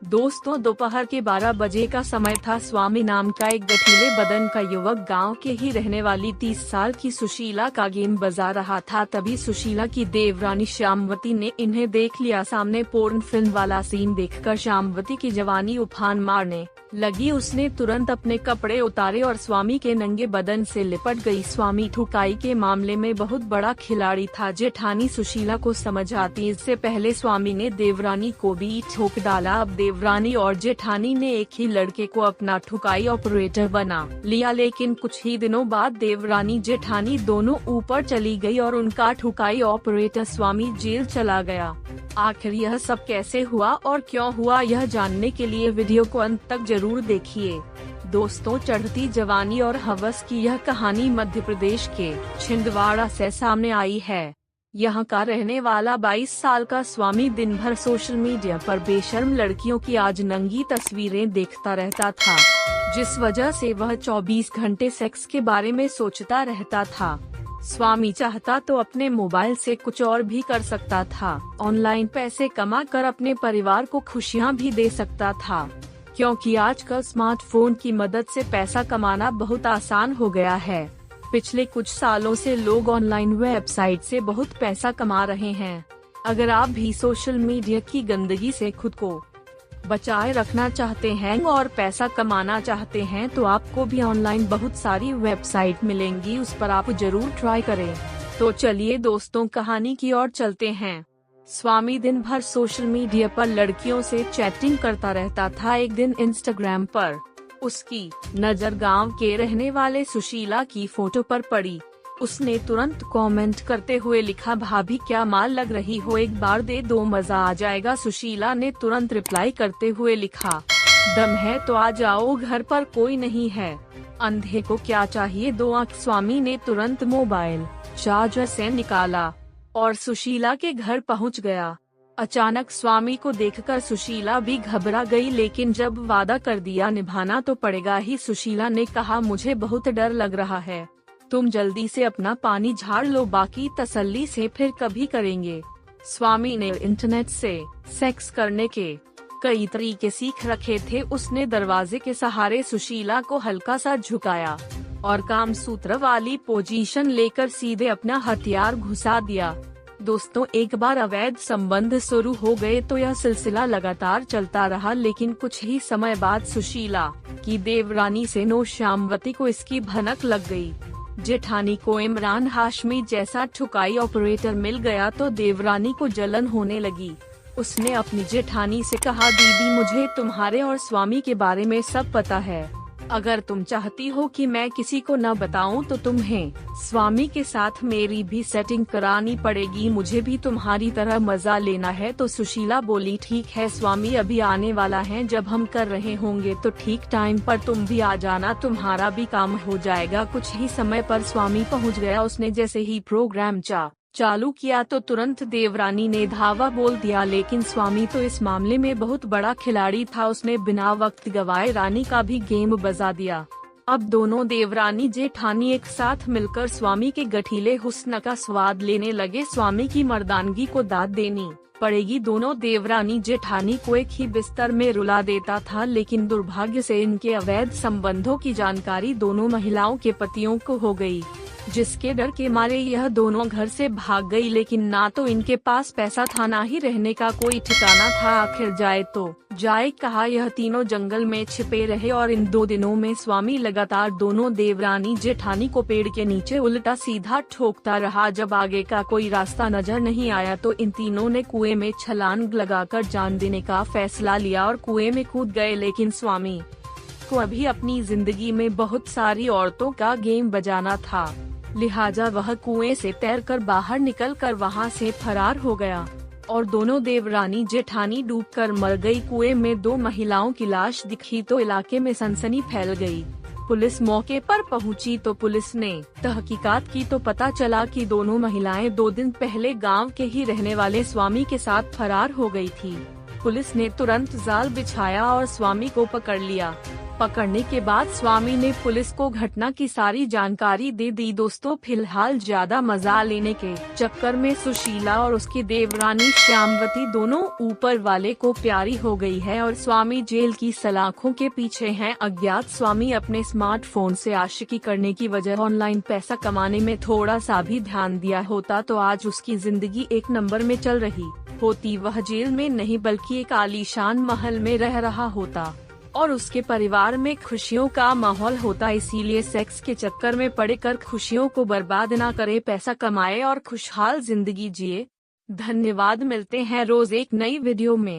दोस्तों, दोपहर के 12 बजे का समय था। स्वामी नाम का एक गठीले बदन का युवक गांव के ही रहने वाली 30 साल की सुशीला का गेम बजा रहा था। तभी सुशीला की देवरानी श्यामवती ने इन्हें देख लिया। सामने पोर्न फिल्म वाला सीन देखकर श्यामवती की जवानी उफान मारने लगी। उसने तुरंत अपने कपड़े उतारे और स्वामी के नंगे बदन से लिपट गई। स्वामी ठुकाई के मामले में बहुत बड़ा खिलाड़ी था। जेठानी सुशीला को समझ आती इससे पहले स्वामी ने देवरानी को भी ठोक डाला। अब देवरानी और जेठानी ने एक ही लड़के को अपना ठुकाई ऑपरेटर बना लिया, लेकिन कुछ ही दिनों बाद देवरानी जेठानी दोनों ऊपर चली गई और उनका ठुकाई ऑपरेटर स्वामी जेल चला गया। आखिर यह सब कैसे हुआ और क्यों हुआ, यह जानने के लिए वीडियो को अंत तक जरूर देखिए। दोस्तों, चढ़ती जवानी और हवस की यह कहानी मध्य प्रदेश के छिंदवाड़ा से सामने आई है। यहाँ का रहने वाला 22 साल का स्वामी दिन भर सोशल मीडिया पर बेशर्म लड़कियों की आज नंगी तस्वीरें देखता रहता था, जिस वजह से वह 24 घंटे सेक्स के बारे में सोचता रहता था। स्वामी चाहता तो अपने मोबाइल से कुछ और भी कर सकता था। ऑनलाइन पैसे कमा कर अपने परिवार को खुशियाँ भी दे सकता था, क्योंकि आजकल स्मार्टफोन की मदद से पैसा कमाना बहुत आसान हो गया है। पिछले कुछ सालों से लोग ऑनलाइन वेबसाइट से बहुत पैसा कमा रहे हैं। अगर आप भी सोशल मीडिया की गंदगी से खुद को बचाए रखना चाहते हैं और पैसा कमाना चाहते हैं, तो आपको भी ऑनलाइन बहुत सारी वेबसाइट मिलेंगी, उस पर आप जरूर ट्राई करें। तो चलिए दोस्तों, कहानी की ओर चलते हैं। स्वामी दिन भर सोशल मीडिया पर लड़कियों से चैटिंग करता रहता था। एक दिन इंस्टाग्राम पर उसकी नजर गांव के रहने वाले सुशीला की फोटो पर पड़ी। उसने तुरंत कमेंट करते हुए लिखा, भाभी क्या माल लग रही हो, एक बार दे दो, मजा आ जाएगा। सुशीला ने तुरंत रिप्लाई करते हुए लिखा, दम है तो आ जाओ, घर पर कोई नहीं है, अंधे को क्या चाहिए दो आंख। स्वामी ने तुरंत मोबाइल चार्जर से निकाला और सुशीला के घर पहुंच गया। अचानक स्वामी को देखकर सुशीला भी घबरा गई, लेकिन जब वादा कर दिया निभाना तो पड़ेगा ही। सुशीला ने कहा, मुझे बहुत डर लग रहा है, तुम जल्दी से अपना पानी झाड़ लो, बाकी तसल्ली से फिर कभी करेंगे। स्वामी ने इंटरनेट से सेक्स करने के कई तरीके सीख रखे थे। उसने दरवाजे के सहारे सुशीला को हल्का सा झुकाया और कामसूत्र वाली पोजीशन लेकर सीधे अपना हथियार घुसा दिया। दोस्तों, एक बार अवैध संबंध शुरू हो गए तो यह सिलसिला लगातार चलता रहा, लेकिन कुछ ही समय बाद सुशीला की देवरानी से श्यामवती को इसकी भनक लग गई। जेठानी को इमरान हाशमी जैसा ठुकाई ऑपरेटर मिल गया तो देवरानी को जलन होने लगी। उसने अपनी जेठानी से कहा, दीदी मुझे तुम्हारे और स्वामी के बारे में सब पता है, अगर तुम चाहती हो कि मैं किसी को न बताऊं तो तुम्हें स्वामी के साथ मेरी भी सेटिंग करानी पड़ेगी, मुझे भी तुम्हारी तरह मजा लेना है। तो सुशीला बोली, ठीक है स्वामी, अभी आने वाला है, जब हम कर रहे होंगे तो ठीक टाइम पर तुम भी आ जाना, तुम्हारा भी काम हो जाएगा। कुछ ही समय पर स्वामी पहुंच गया। उसने जैसे ही प्रोग्राम चालू किया तो तुरंत देवरानी ने धावा बोल दिया, लेकिन स्वामी तो इस मामले में बहुत बड़ा खिलाड़ी था। उसने बिना वक्त गवाए रानी का भी गेम बजा दिया। अब दोनों देवरानी जेठानी एक साथ मिलकर स्वामी के गठीले हुस्न का स्वाद लेने लगे। स्वामी की मर्दानगी को दाद देनी पड़ेगी। दोनों देवरानी जेठानी को एक ही बिस्तर में रुला देता था, लेकिन दुर्भाग्य से इनके अवैध संबंधों की जानकारी दोनों महिलाओं के पतियों को हो गई, जिसके डर के मारे यह दोनों घर से भाग गई। लेकिन ना तो इनके पास पैसा था, ना ही रहने का कोई ठिकाना था। आखिर जाए तो जाए कहाँ, यह तीनों जंगल में छिपे रहे। और इन 2 दिनों में स्वामी लगातार दोनों देवरानी जेठानी को पेड़ के नीचे उल्टा सीधा ठोकता रहा। जब आगे का कोई रास्ता नजर नहीं आया तो इन तीनों ने कुएं में छलांग लगाकर जान देने का फैसला लिया और कुएं में कूद गए। लेकिन स्वामी को अभी अपनी जिंदगी में बहुत सारी औरतों का गेम बजाना था, लिहाजा वह कुएं से तैरकर बाहर निकलकर वहां से फरार हो गया और दोनों देवरानी जेठानी डूबकर मर गई। कुएं में 2 महिलाओं की लाश दिखी तो इलाके में सनसनी फैल गई। पुलिस मौके पर पहुंची तो पुलिस ने तहकीकात की तो पता चला कि दोनों महिलाएं 2 दिन पहले गांव के ही रहने वाले स्वामी के साथ फरार हो गई थी। पुलिस ने तुरंत जाल बिछाया और स्वामी को पकड़ लिया। पकड़ने के बाद स्वामी ने पुलिस को घटना की सारी जानकारी दे दी। दोस्तों, फिलहाल ज्यादा मजा लेने के चक्कर में सुशीला और उसकी देवरानी श्यामवती दोनों ऊपर वाले को प्यारी हो गई है और स्वामी जेल की सलाखों के पीछे हैं। अज्ञात स्वामी अपने स्मार्टफोन से आशिकी करने की वजह ऑनलाइन पैसा कमाने में थोड़ा सा भी ध्यान दिया होता तो आज उसकी जिंदगी एक नंबर में चल रही होती। वह जेल में नहीं बल्कि एक आलीशान महल में रह रहा होता और उसके परिवार में खुशियों का माहौल होता। इसीलिए सेक्स के चक्कर में पड़कर खुशियों को बर्बाद ना करे, पैसा कमाए और खुशहाल जिंदगी जिए। धन्यवाद, मिलते हैं रोज एक नई वीडियो में।